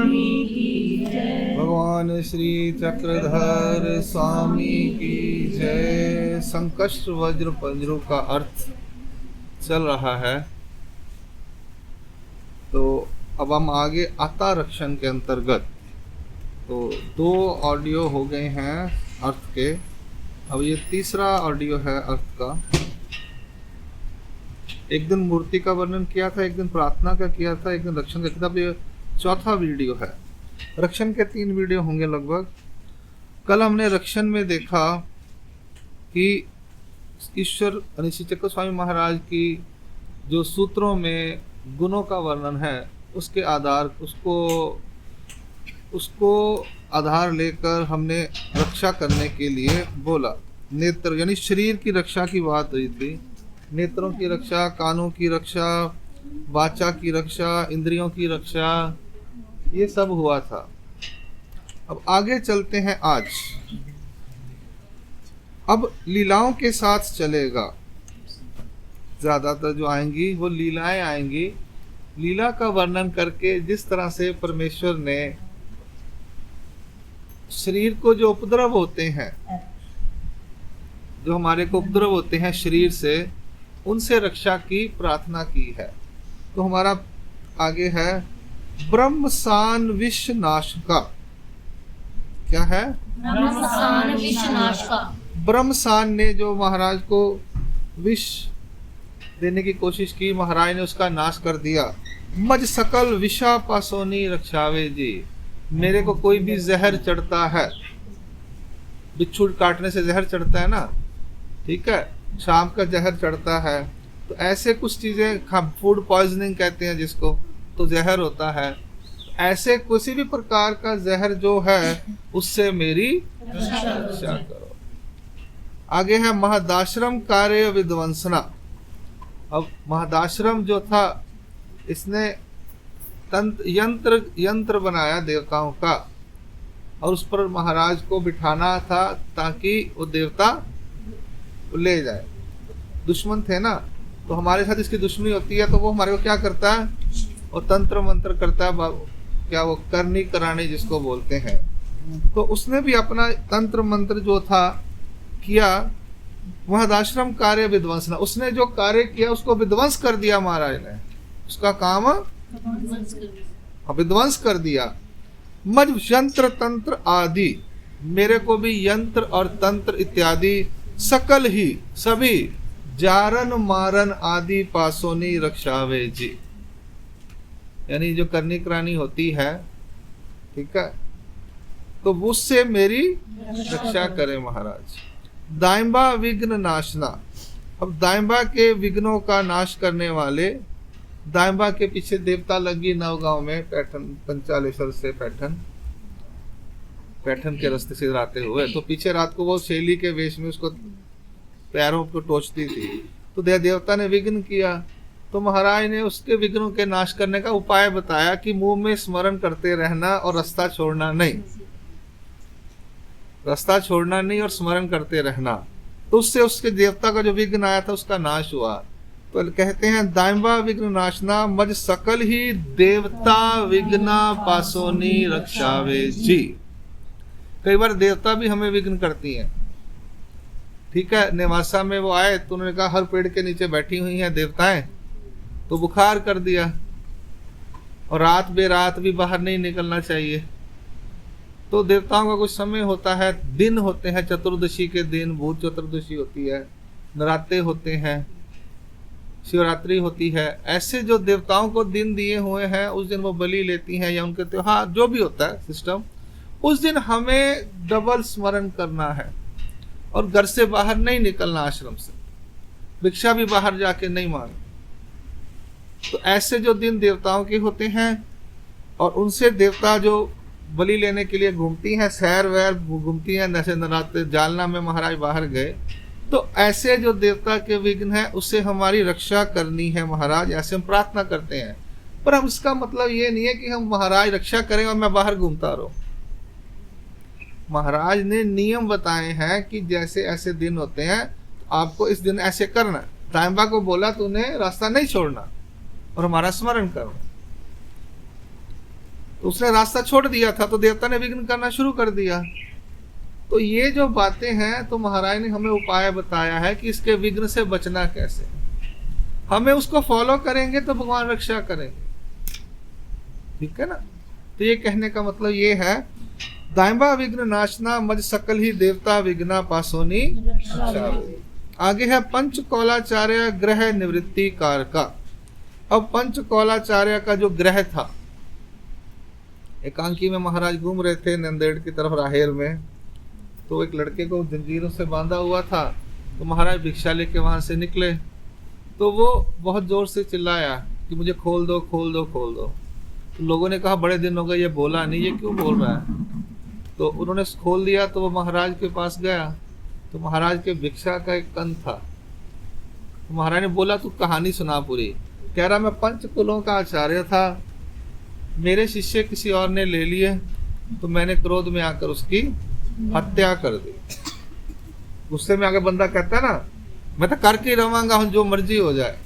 स्वामी की जय। भगवान श्री चक्रधर स्वामी की जय। संकष्ट वज्र पंजरों का अर्थ चल रहा है। तो अब हम आगे आता रक्षण के अंतर्गत, तो 2 ऑडियो हो गए हैं अर्थ के, अब ये तीसरा ऑडियो है अर्थ का। एक दिन मूर्ति का वर्णन किया था, एक दिन प्रार्थना का किया था, एक दिन रक्षण का किया था। अब ये चौथा वीडियो है। रक्षण के 3 वीडियो होंगे लगभग। कल हमने रक्षण में देखा कि ईश्वर यानी श्री चक्र स्वामी महाराज की जो सूत्रों में गुणों का वर्णन है, उसके आधार उसको आधार लेकर हमने रक्षा करने के लिए बोला। नेत्र यानी शरीर की रक्षा की बात हुई थी। नेत्रों की रक्षा, कानों की रक्षा, वाचा की रक्षा, इंद्रियों की रक्षा, ये सब हुआ था। अब आगे चलते हैं आज। अब लीलाओं के साथ चलेगा। ज्यादातर जो आएंगी वो लीलाएं आएंगी। लीला का वर्णन करके जिस तरह से परमेश्वर ने शरीर को जो उपद्रव होते हैं, जो हमारे को उपद्रव होते हैं शरीर से, उनसे रक्षा की प्रार्थना की है। तो हमारा आगे है ब्रह्मसान विष नाश का। क्या है? ब्रह्मसान विष नाश का। ब्रह्मसान ने जो महाराज को विष देने की कोशिश की, महाराज ने उसका नाश कर दिया। मज सकल विषा पासोनी रक्षावे जी। मेरे को कोई भी जहर चढ़ता है, बिच्छू काटने से जहर चढ़ता है ना, ठीक है, शाम का जहर चढ़ता है, तो ऐसे कुछ चीजें, फूड पॉइजनिंग कहते हैं जिसको, तो जहर होता है। ऐसे किसी भी प्रकार का जहर जो है उससे मेरी रक्षा करो। आगे है महदाश्रम कार्य विध्वंसना। अब महदाश्रम जो था, इसने यंत्र बनाया देवताओं का, और उस पर महाराज को बिठाना था ताकि वो देवता ले जाए। दुश्मन थे ना, तो हमारे साथ इसकी दुश्मनी होती है, तो वो हमारे को क्या करता है, और तंत्र मंत्र करता है, क्या वो करनी करानी जिसको बोलते हैं। तो उसने भी अपना तंत्र मंत्र जो था किया। महदाश्रम कार्य विध्वंसना, उसने जो कार्य किया उसको विध्वंस कर दिया महाराज ने, उसका काम विध्वंस कर दिया। मज यंत्र तंत्र आदि, मेरे को भी यंत्र और तंत्र इत्यादि सकल ही सभी जारन मारन आदि पासोनी रक्षावे जी। यानी जो करनी करानी होती है, ठीक है, तो उससे मेरी रक्षा करे महाराज। दाइंबा विघ्न नाशना। अब दाइंबा के विघ्नों का नाश करने वाले, दाइंबा के पीछे देवता लगी नवगांव में, पैठन पंचालेश्वर से पैठन के रास्ते से आते हुए, तो पीछे रात को वो शैली के वेश में उसको पैरों को टोचती थी, तो देवता ने विघ्न किया। तो महाराज ने उसके विघ्नों के नाश करने का उपाय बताया कि मुंह में स्मरण करते रहना और रास्ता छोड़ना नहीं, रास्ता छोड़ना नहीं और स्मरण करते रहना। तो उससे उसके देवता का जो विघ्न आया था उसका नाश हुआ। तो कहते हैं दाइंबा विघ्न नाशना, मज सकल ही देवता विघ्ना पासोनी रक्षावे जी। कई बार देवता भी हमें विघ्न करती हैं, ठीक है। नेवासा में वो आए तो उन्होंने कहा हर पेड़ के नीचे बैठी हुई हैं देवताएं, तो बुखार कर दिया, और रात बेरात भी बाहर नहीं निकलना चाहिए। तो देवताओं का कुछ समय होता है, दिन होते हैं, चतुर्दशी के दिन, भूत चतुर्दशी होती है, नराते होते हैं, शिवरात्रि होती है। ऐसे जो देवताओं को दिन दिए हुए हैं उस दिन वो बलि लेती हैं, या उनके त्योहार जो भी होता है सिस्टम, उस दिन हमें डबल स्मरण करना है, और घर से बाहर नहीं निकलना, आश्रम से भिक्षा भी बाहर जाके नहीं मांगना। तो ऐसे जो दिन देवताओं के होते हैं, और उनसे देवता जो बलि लेने के लिए घूमती हैं, सैर वैर घूमती हैं, जैसे नराते जालना में महाराज बाहर गए, तो ऐसे जो देवता के विघ्न है उससे हमारी रक्षा करनी है महाराज, ऐसे हम प्रार्थना करते हैं। पर हम इसका मतलब ये नहीं है कि हम महाराज रक्षा करें और मैं बाहर घूमता रहूं। महाराज ने नियम बताए हैं कि जैसे ऐसे दिन होते हैं तो आपको इस दिन ऐसे करना। ताइंबा को बोला तूने रास्ता नहीं छोड़ना और हमारा स्मरण करना। तो उसने रास्ता छोड़ दिया था, तो देवता ने विघ्न करना शुरू कर दिया। तो ये जो बातें हैं, तो महाराज ने हमें उपाय बताया है कि इसके विघ्न से बचना कैसे। हमें उसको फॉलो करेंगे तो भगवान रक्षा करेंगे, ठीक है ना। तो ये कहने का मतलब ये है, दाइंबा विघ्न नाशना मज सकल ही देवता विघ्ना पासोनी। आगे है पंच कौलाचार्य ग्रह निवृत्ति कार का। अब पंच कौलाचार्य का जो ग्रह था, एकांकी में महाराज घूम रहे थे नंदेड़ की तरफ राहेर में, तो एक लड़के को जंजीरों से बांधा हुआ था। तो महाराज भिक्षा लेके वहां से निकले, तो वो बहुत जोर से चिल्लाया कि मुझे खोल दो खोल दो खोल दो। तो लोगों ने कहा बड़े दिन हो गए ये बोला नहीं, ये क्यों बोल रहा है। तो उन्होंने खोल दिया, तो वो महाराज के पास गया, तो महाराज के भिक्षा का एक कंद था। तो महाराज ने बोला तू कहानी सुना पूरी। कह रहा मैं पंच कुलों का आचार्य था, मेरे शिष्य किसी और ने ले लिए, तो मैंने क्रोध में आकर उसकी हत्या कर दी। गुस्से में आके बंदा कहता है ना मैं तो करके रहूंगा हूं, जो मर्जी हो जाए।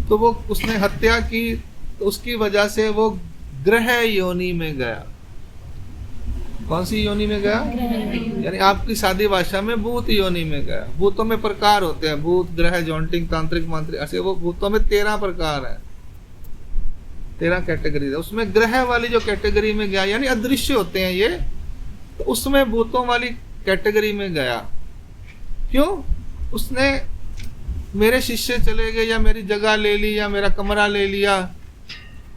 तो वो उसने हत्या की, तो उसकी वजह से वो ग्रह योनि में गया। कौन सी योनि में गया? यानी आपकी सादी भाषा में भूत योनि में गया। भूतों में प्रकार होते हैं, भूत, ग्रह, जॉन्टिंग, तांत्रिक, मांत्रिक, ऐसे वो भूतों में 13 प्रकार है, 13 कैटेगरी है। उसमें ग्रह वाली जो कैटेगरी में गया, यानी अदृश्य होते हैं ये, तो उसमें भूतों वाली कैटेगरी में गया। क्यों? उसने मेरे शिष्य चले गए, या मेरी जगह ले ली, या मेरा कमरा ले लिया,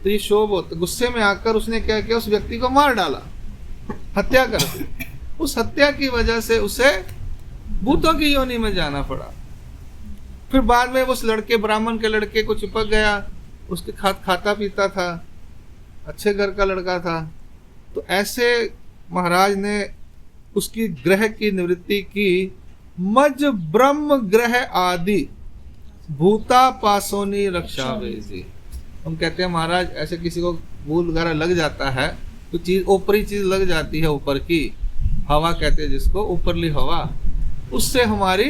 तो ये शोभ होता। गुस्से में आकर उसने क्या किया, उस व्यक्ति को मार डाला, हत्या कर दी। उस हत्या की वजह से उसे भूतों की योनि में जाना पड़ा। फिर बाद में उस लड़के, ब्राह्मण के लड़के को चिपक गया, उसके खाता पीता था, अच्छे घर का लड़का था। तो ऐसे महाराज ने उसकी ग्रह की निवृत्ति की। मज ब्रह्म ग्रह आदि भूता पासोनी रक्षावे जी। हम कहते हैं महाराज ऐसे किसी को भूल वगैरह लग जाता है, तो चीज ऊपरी चीज लग जाती है, ऊपर की हवा कहते हैं जिसको, ऊपरली हवा, उससे हमारी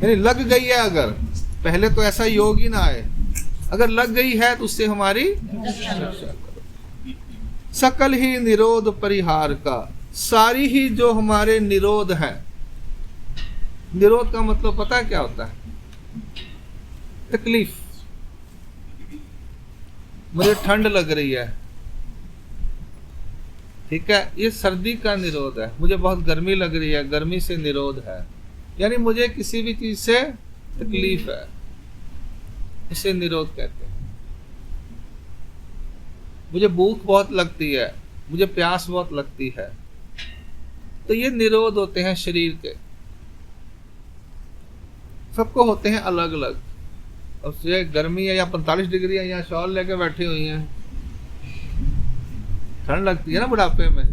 यानी लग गई है। अगर पहले तो ऐसा योग ही ना आए, अगर लग गई है तो उससे हमारी रक्षा करो। सकल ही निरोध परिहार का, सारी ही जो हमारे निरोध है। निरोध का मतलब पता है क्या होता है? तकलीफ। मुझे ठंड लग रही है, ठीक है, ये सर्दी का निरोध है। मुझे बहुत गर्मी लग रही है, गर्मी से निरोध है। यानी मुझे किसी भी चीज से तकलीफ है, इसे निरोध कहते हैं। मुझे भूख बहुत लगती है, मुझे प्यास बहुत लगती है, तो ये निरोध होते हैं शरीर के। सबको होते हैं अलग अलग। अब ये गर्मी है, या 45 डिग्री है, या शॉल लेके बैठी हुई हैं, ठंड लगती है ना बुढ़ापे में।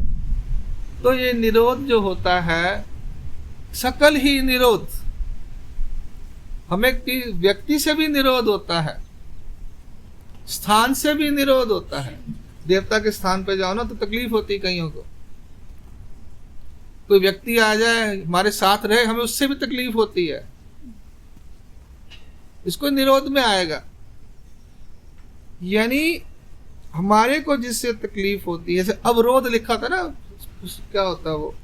तो ये निरोध जो होता है, सकल ही निरोध। हमें व्यक्ति से भी निरोध होता है, स्थान से भी निरोध होता है। देवता के स्थान पे जाओ ना तो तकलीफ होती है कईयों को। कोई व्यक्ति आ जाए हमारे साथ रहे, हमें उससे भी तकलीफ होती है, इसको निरोध में आएगा। यानी हमारे को जिससे तकलीफ होती है, जैसे अवरोध लिखा था ना, क्या होता है वो?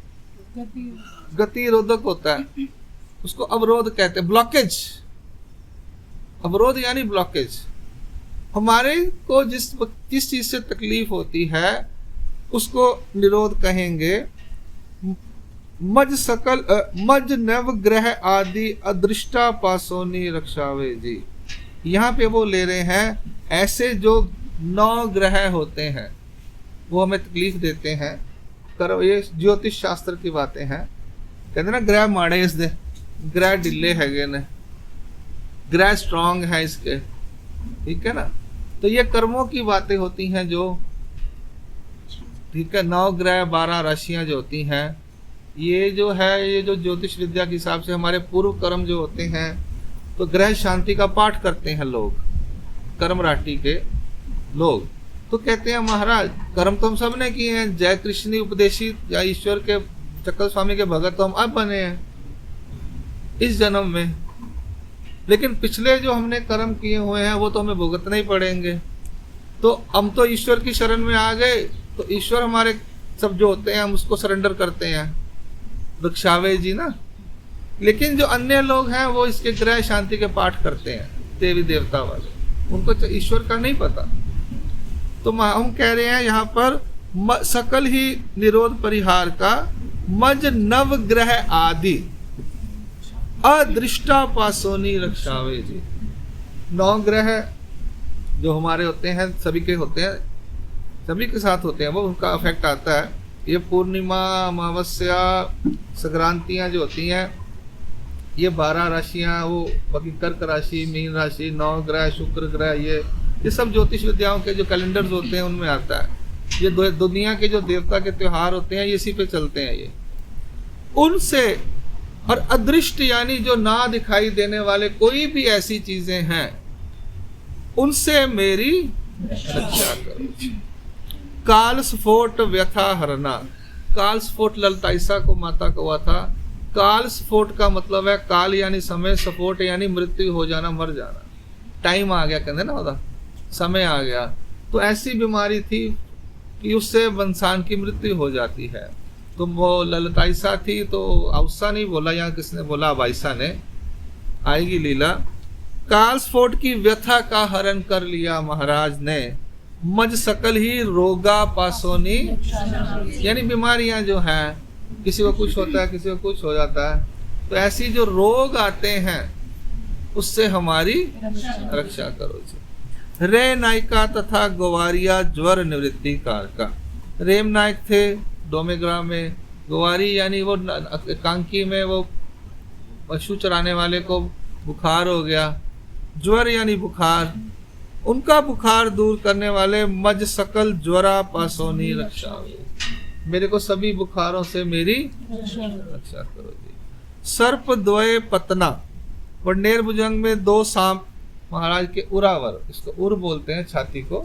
गतिरोधक होता है, उसको अवरोध कहते हैं, ब्लॉकेज। अवरोध यानी ब्लॉकेज। हमारे को जिस चीज से तकलीफ होती है उसको निरोध कहेंगे। मज नव ग्रह आदि अदृष्टा पासोनी रक्षावे जी। यहाँ पे वो ले रहे हैं ऐसे जो 9 ग्रह होते हैं, वो हमें तकलीफ देते हैं। करो, ये ज्योतिष शास्त्र की बातें हैं। कहते ना ग्रह माड़े इसदे, ग्रह ढिले हैगे ने, ग्रह स्ट्रांग है इसके, ठीक है ना। तो ये कर्मों की बातें होती हैं जो, ठीक है, 9 ग्रह 12 राशियां जो होती हैं, ये जो है, ये जो ज्योतिष विद्या के हिसाब से हमारे पूर्व कर्म जो होते हैं, तो ग्रह शांति का पाठ करते हैं लोग, कर्म राशि के लोग। तो कहते हैं महाराज कर्म तो हम सब ने किए हैं, जय कृष्ण उपदेशित या ईश्वर के चक्कर स्वामी के भगत तो हम अब बने हैं इस जन्म में, लेकिन पिछले जो हमने कर्म किए हुए हैं वो तो हमें भुगतना ही पड़ेंगे। तो हम तो ईश्वर की शरण में आ गए, तो ईश्वर हमारे सब जो होते हैं हम उसको सरेंडर करते हैं, रक्षावे जी ना। लेकिन जो अन्य लोग हैं वो इसके ग्रह शांति के पाठ करते हैं, देवी देवता वाले, उनको तो ईश्वर का नहीं पता। तो हम कह रहे हैं यहाँ पर सकल ही निरोध परिहार का मज नव ग्रह आदि अदृष्टा पासोनी रक्षावे जी। 9 ग्रह जो हमारे होते हैं, सभी के होते हैं, सभी के साथ होते हैं, वो उनका अफेक्ट आता है। ये पूर्णिमा, अमावस्या, संक्रांतियाँ जो होती हैं, ये 12 राशियाँ, वो बाकी कर्क राशि, मीन राशि, 9 ग्रह, शुक्र ग्रह, ये सब ज्योतिष विद्याओं के जो कैलेंडर्स होते हैं उनमें आता है। ये दुनिया के जो देवता के त्योहार होते हैं ये इसी पे चलते हैं। ये उनसे और अदृष्ट यानी जो ना दिखाई देने वाले कोई भी ऐसी चीजें हैं, उनसे मेरी रक्षा करो। काल स्फोट व्यथा हरना। काल स्फोट ललिता ईसा को माता को हुआ था। काल स्फोट का मतलब है काल यानी समय, स्फोट यानी मृत्यु हो जाना, मर जाना, टाइम आ गया कहते ना, होता समय आ गया। तो ऐसी बीमारी थी कि उससे इंसान की मृत्यु हो जाती है। तो वो ललिता ईसा थी, तो औसा नहीं बोला, यहाँ किसने बोला, अब ईसा ने, आएगी लीला। काल स्फोट की व्यथा का हरण कर लिया महाराज ने, मज सकल ही रोगा पासोनी, यानी बीमारियां जो हैं, किसी को कुछ होता है, किसी को कुछ हो जाता है, तो ऐसी जो रोग आते हैं उससे हमारी रक्षा करो जी। रे नायिका तथा गोवारिया ज्वर निवृत्ति कारका। रेम नायक थे डोमेग्रा में, गोवारी यानी वो कांकी में वो पशु चराने वाले को बुखार हो गया, ज्वर यानी बुखार, उनका बुखार दूर करने वाले मज सकल ज्वरा पासोनी रक्षा, मेरे को सभी बुखारों से मेरी रक्षा करो जी। सर्प द्वय पतना। वडनेर भुजंग में 2 सांप महाराज के उरावर, इसको उर बोलते हैं, छाती को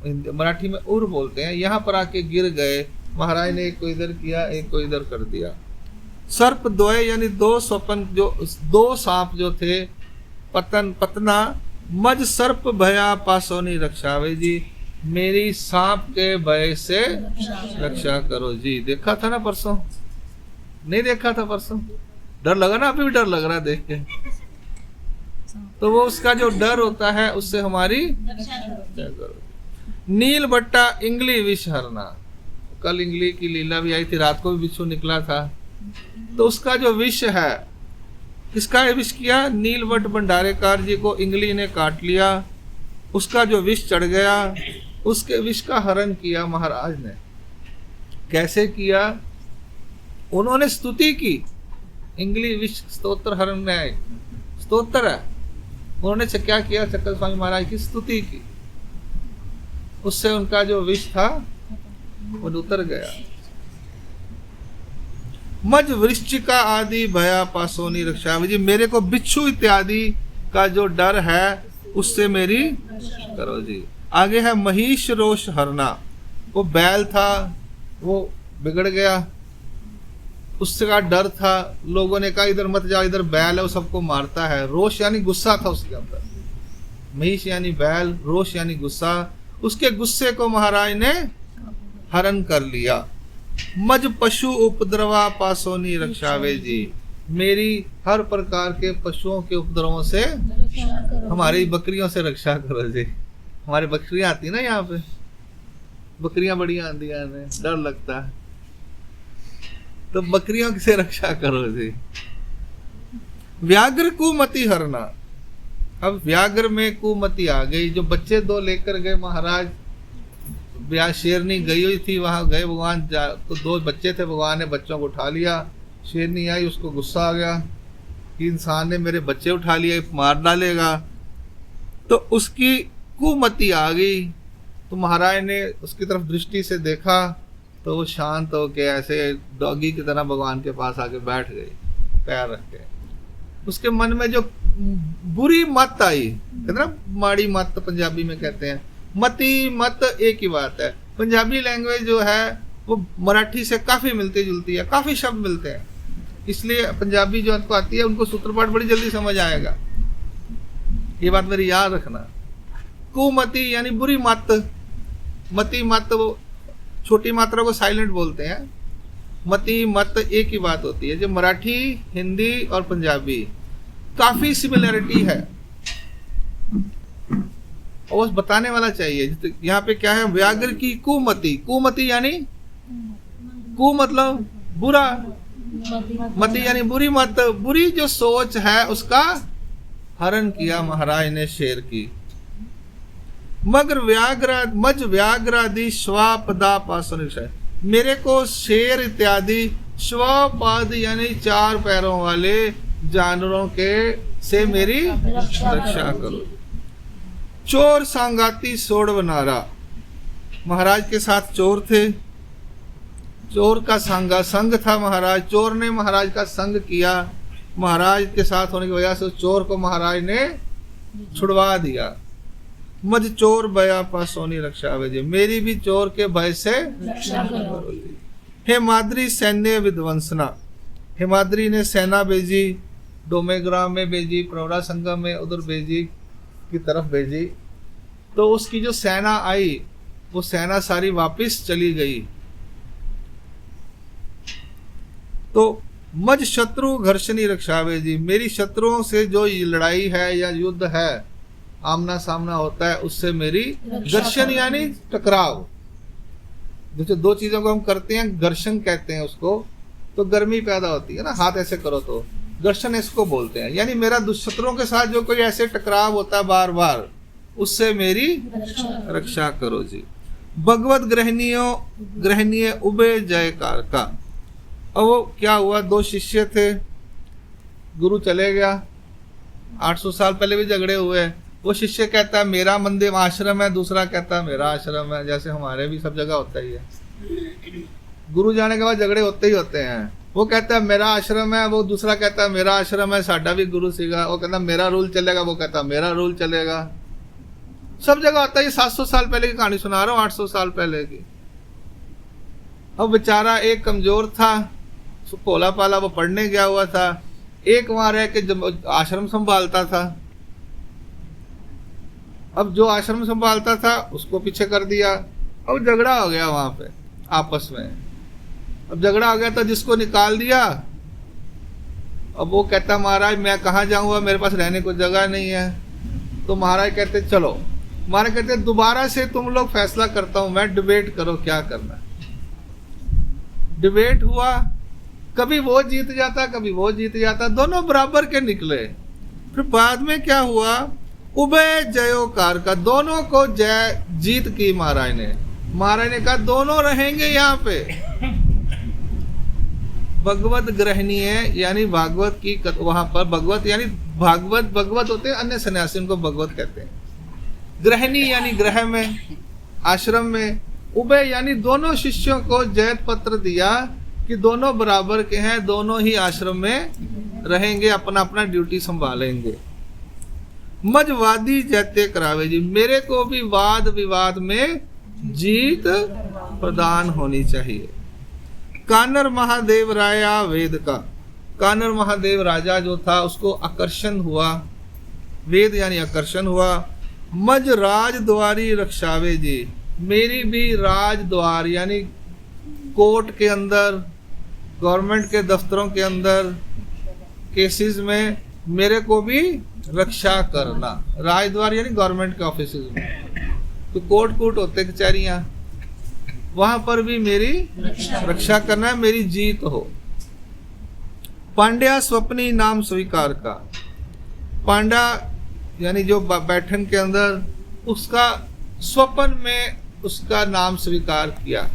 मराठी में उर बोलते हैं, यहाँ पर आके गिर गए। महाराज ने एक को इधर किया, एक को इधर कर दिया। सर्प द्वय यानी 2 स्वपन, जो 2 सांप जो थे, पतना मज सर्प भया पासोनी रक्षावे जी, मेरी सांप के भय से रक्षा करो जी। देखा था ना परसों, नहीं देखा था परसों, डर लगा ना, अभी भी डर लग रहा है देख के। तो वो उसका जो डर होता है उससे हमारी रक्षा करो। नील बट्टा इंगली विष हरना। कल इंगली की लीला भी आई थी, रात को भी बिच्छू निकला था, तो उसका जो विष है, किसका विष किया, नीलवट भंडारेकार जी को इंगली ने काट लिया, उसका जो विष चढ़ गया, उसके विष का हरण किया महाराज ने। कैसे किया, उन्होंने स्तुति की, इंगली विष स्तोत्र हरण न्याय स्तोत्र है, उन्होंने क्या किया, चक्कर स्वामी महाराज की स्तुति की, उससे उनका जो विष था वो उतर गया। मज वृश्चिका आदि भया पासोनी रक्षा जी, मेरे को बिच्छू इत्यादि का जो डर है उससे मेरी करो जी। आगे है महिष रोष हरना। वो बैल था, वो बिगड़ गया, उससे का डर था, लोगों ने कहा इधर मत जाओ, इधर बैल है, वो सबको मारता है। रोष यानी गुस्सा था उसके अंदर, महिष यानी बैल, रोष यानी गुस्सा, उसके गुस्से को महाराज ने हरण कर लिया। मज पशु उपद्रवा पासोनी रक्षावे जी, मेरी हर प्रकार के पशुओं के उपद्रवों से, हमारी बकरियों से रक्षा करो जी। हमारी बकरियां आती ना यहाँ पे, बकरियां बड़ी आंधी आने, डर लगता है, तो बकरियों से रक्षा करो जी। व्याघ्र कुमति हरना। अब व्याघ्र में कुमति आ गई, जो बच्चे 2 लेकर गए महाराज, शेरनी गई हुई थी, वहां गए भगवान, तो 2 बच्चे थे, भगवान ने बच्चों को उठा लिया। शेरनी आई, उसको गुस्सा आ गया कि इंसान ने मेरे बच्चे उठा लिए, मार डालेगा, तो उसकी कुमति आ गई। तो महाराज ने उसकी तरफ दृष्टि से देखा, तो वो शांत होके ऐसे डॉगी की तरह भगवान के पास आके बैठ गई, पैर रख के। उसके मन में जो बुरी मत आई, कहते ना माड़ी मत पंजाबी में कहते हैं, मति मत एक ही बात है। पंजाबी लैंग्वेज जो है वो मराठी से काफी मिलती जुलती है, काफी शब्द मिलते हैं, इसलिए पंजाबी जो आपको आती है उनको सूत्रपाठ बड़ी जल्दी समझ आएगा, ये बात मेरी याद रखना। कुमति यानी बुरी मत, मति मत वो छोटी मात्रा को साइलेंट बोलते हैं, मति मत एक ही बात होती है। जो मराठी, हिंदी और पंजाबी काफी सिमिलरिटी है, और बस बताने वाला चाहिए। यहाँ पे क्या है, व्याघ्र की कुमति, कुमति यानी कु मतलब बुरा, मति यानी बुरी मत, बुरी जो सोच है उसका हरण किया महाराज ने शेर की। मगर मज व्याघ्रादि श्वापदापासन, मेरे को शेर इत्यादि श्वापद यानी 4 पैरों वाले जानवरों के से मेरी रक्षा करो। चोर सांगाती सोड़ बनारा, महाराज के साथ चोर थे, चोर का संग था महाराज, चोर ने महाराज का संग किया, महाराज के साथ होने की वजह से उस चोर को महाराज ने छुड़वा दिया। मज चोर भया पासोनी रक्षा भेजे, मेरी भी चोर के भय से रक्षा करो। हेमाद्री सैन्य विध्वंसना, हेमाद्री ने सेना भेजी, डोमेग्राम में भेजी, प्रवरा संगम में उधर भेजी की तरफ भेजी, तो उसकी जो सेना आई वो सेना सारी वापस चली गई। तो मज शत्रु घर्षणी रक्षा भेजी, मेरी शत्रुओं से जो लड़ाई है या युद्ध है, आमना सामना होता है, उससे मेरी घर्षण यानी टकराव। जैसे 2 चीजों को हम करते हैं, घर्षण कहते हैं उसको, तो गर्मी पैदा होती है ना, हाथ ऐसे करो तो घर्षण इसको बोलते हैं। यानी मेरा दुष्शत्रुओं के साथ जो कोई ऐसे टकराव होता है बार बार, उससे मेरी रक्षा करो जी। भगवत ग्रहणीय उभय जयकार का। अब वो क्या हुआ, 2 शिष्य थे, गुरु चले गया, 800 साल पहले भी झगड़े हुए। वो शिष्य कहता है मेरा मंदिर आश्रम है, दूसरा कहता है मेरा आश्रम है, जैसे हमारे भी सब जगह होता ही है। गुरु जाने के बाद झगड़े होते ही होते हैं। वो कहता है मेरा आश्रम है, वो दूसरा कहता है मेरा आश्रम है, साडा भी गुरु सीगा, वो कहता मेरा रूल चलेगा, वो कहता मेरा रूल चलेगा। सब जगह होता है। ये 700 साल पहले की कहानी सुना रहा हूँ, 800 साल पहले की। अब बेचारा एक कमजोर था, भोला पाला, वो पढ़ने गया हुआ था, एक वहां रह के आश्रम संभालता था। अब जो आश्रम संभालता था उसको पीछे कर दिया, अब झगड़ा हो गया वहां पे आपस में। अब झगड़ा हो गया तो जिसको निकाल दिया, अब वो कहता महाराज मैं कहाँ जाऊंगा, मेरे पास रहने को जगह नहीं है। तो महाराज कहते चलो, महाराज कहते दोबारा से तुम लोग फैसला करता हूं मैं, डिबेट करो क्या करना। डिबेट हुआ, कभी वो जीत जाता कभी वो जीत जाता, दोनों बराबर के निकले। फिर बाद में क्या हुआ, उभय जयोकार का, दोनों को जय जीत की महाराज ने। महाराज ने कहा दोनों रहेंगे यहाँ पे। भगवत ग्रहणीय यानी भागवत की, वहां पर भगवत यानी भगवत होते हैं, अन्य सन्यासी उनको भगवत कहते हैं। ग्रहणी यानी ग्रह में, आश्रम में। उभय यानी दोनों शिष्यों को जयत पत्र दिया कि दोनों बराबर के हैं, दोनों ही आश्रम में रहेंगे, अपना अपना ड्यूटी संभालेंगे। मजवादी जैते करावे जी, मेरे को भी वाद विवाद में जीत प्रदान होनी चाहिए। कानर महादेव राया वेद का, कानर महादेव राजा जो था उसको आकर्षण हुआ, वेद यानी आकर्षण हुआ। मज राज द्वारी रक्षावे जी, मेरी भी राज द्वार यानी कोर्ट के अंदर, गवर्नमेंट के दफ्तरों के अंदर, केसेस में मेरे को भी रक्षा करना। राजद्वार यानी गवर्नमेंट के ऑफिस में, तो कोर्ट होते कचहरियां, वहां पर भी मेरी रक्षा करना है, मेरी जीत हो। पांड्या स्वप्नी नाम स्वीकार का, पांडा यानी जो बैठन के अंदर, उसका स्वप्न में उसका नाम स्वीकार किया।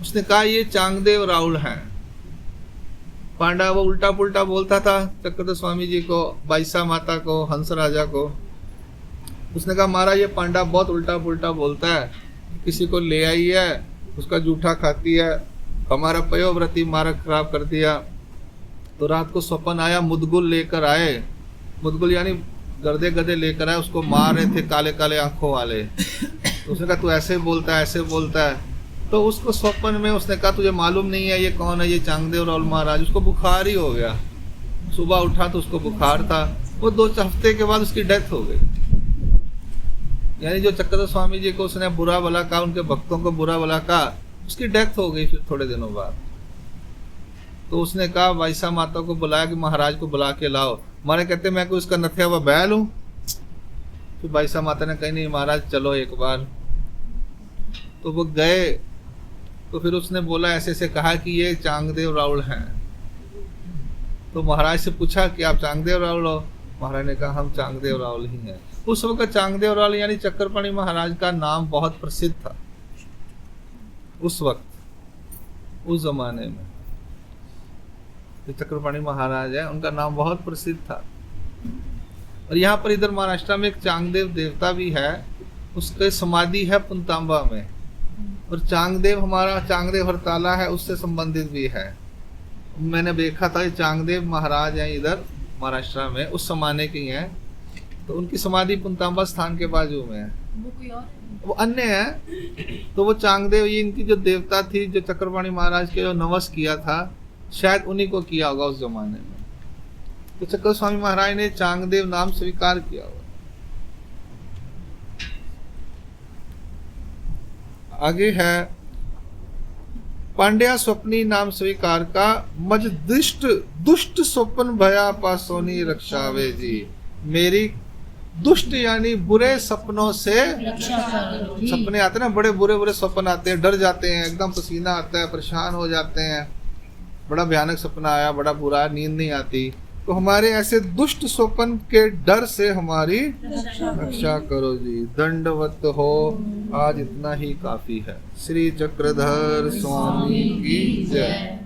उसने कहा ये चांगदेव राहुल हैं। पांडा वो उल्टा पुल्टा बोलता था चक्रधर स्वामी जी को, बाईसा माता को, हंस राजा को। उसने कहा महाराज ये पांडा बहुत उल्टा पुल्टा बोलता है, किसी को ले आई है, उसका जूठा खाती है, हमारा पयोव्रती मार्ग खराब कर दिया। तो रात को स्वप्न आया, मुदगुल लेकर आए, मुदगुल यानी गर्दे गधे लेकर आए, उसको मार रहे थे काले काले आंखों वाले। तो उसने कहा तू ऐसे बोलता है, ऐसे बोलता है। तो उसको स्वप्न में उसने कहा तुझे मालूम नहीं है ये कौन है, ये चांगदेव राहुल महाराज। उसको बुखार ही हो गया, सुबह उठा तो उसको बुखार था। वो 2 हफ्ते के बाद उसकी डेथ हो गई। यानी जो चक्रधर स्वामी जी को उसने बुरा भला कहा, उनके भक्तों को बुरा भला कहा, उसकी डेथ हो गई फिर थोड़े दिनों बाद। तो उसने कहा वाइसा माता को बुलाया कि महाराज को बुला के लाओ। मारे कहते मैं कोई उसका नथिया हुआ बैल हूं। फिर वाइसा माता ने कही नहीं महाराज चलो एक बार। तो वो गए। तो फिर उसने बोला ऐसे ऐसे कहा कि ये चांगदेव राउल हैं। तो महाराज से पूछा कि आप चांगदेव राउल हो? महाराज ने कहा हम चांगदेव राउल ही हैं। उस वक्त चांगदेव राउल यानी चक्रपाणी महाराज का नाम बहुत प्रसिद्ध था उस वक्त, उस जमाने में। जो चक्रपाणी महाराज है उनका नाम बहुत प्रसिद्ध था। और यहाँ पर इधर महाराष्ट्र में एक चांगदेव देवता भी है, उसके समाधि है पुंतांबा में। और चांगदेव हमारा चांगदेव हरताला है, उससे संबंधित भी है। मैंने देखा था चांगदेव महाराज हैं इधर महाराष्ट्र में, उस जमाने के हैं। तो उनकी समाधि पुंतांबा स्थान के बाजू में है। वो कोई और है? वो अन्य है। तो वो चांगदेव ये इनकी जो देवता थी, जो चक्रपाणी महाराज के जो नवस किया था, शायद उन्हीं को किया होगा उस जमाने में। तो चक्र स्वामी महाराज ने चांगदेव नाम स्वीकार किया हुआ। आगे है पांड्या स्वप्नी नाम स्वीकार का मज दुष्ट स्वप्न भया पासोनी रक्षावे जी। मेरी दुष्ट यानी बुरे सपनों से रक्षा करो जी। सपने आते हैं ना, बड़े बुरे बुरे सपन आते हैं, डर जाते हैं, एकदम पसीना आता है, परेशान हो जाते हैं, बड़ा भयानक सपना आया, बड़ा बुरा, नींद नहीं आती। तो हमारे ऐसे दुष्ट स्वप्न के डर से हमारी रक्षा करो जी। दंडवत हो, आज इतना ही काफी है। श्री चक्रधर स्वामी की जय।